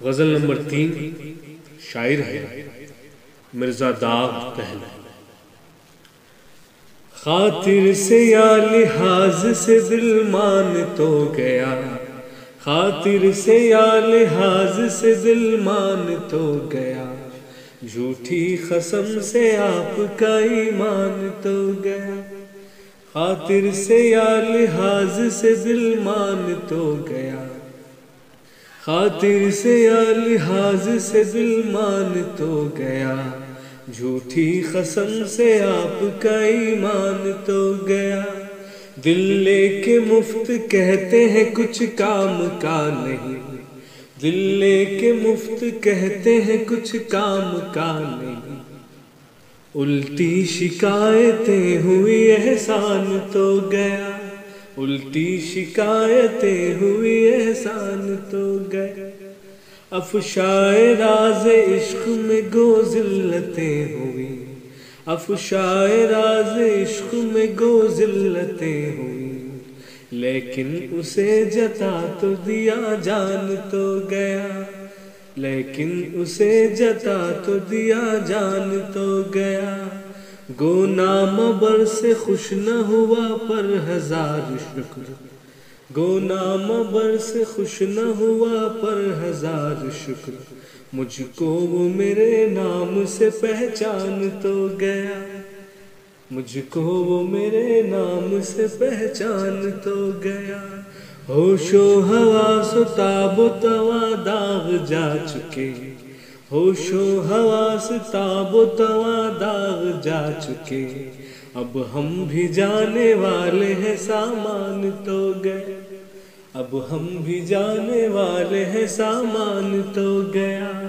غزل number 3 شاعر ہے مرزا داغ پہلو۔ خاطر سے یا لحاظ سے دل مان تو گیا، خاطر سے یا لحاظ سے دل مان تو گیا، جھوٹی قسم سے آپ کا ایمان تو گیا۔ خاطر سے یا لحاظ سے دل مان تو گیا، خاطر سے یا لحاظ سے دل مان تو گیا، جھوٹی قسم سے آپ کا ایمان تو گیا۔ دل لے کے مفت کہتے ہیں کچھ کام کا نہیں، دل لے کے مفت کہتے ہیں کچھ کام کا نہیں، الٹی شکایتیں ہوئی احسان تو گیا، الٹی شکایتیں ہوئی احسان تو گیا۔ افشائے راز عشق میں گو ذلتیں ہوئی، افشائے راز عشق میں گو ذلتیں ہوئی، لیکن اسے جتا تو دیا جان تو گیا، لیکن اسے جتا تو دیا جان تو گیا۔ گو نام بر سے خوش نہ ہوا پر ہزار شکر، گو نام بر سے خوش نہ ہوا پر ہزار شکر، مجھ کو وہ میرے نام سے پہچان تو گیا، مجھ کو وہ میرے نام سے پہچان تو گیا۔ ہوش و حواس و تاب و توا داغ جا چکے، ہوش و حواس تاب و توا داغ جا چکے، اب ہم بھی جانے والے ہیں سامان تو گئے، اب ہم بھی جانے والے ہیں سامان تو گیا۔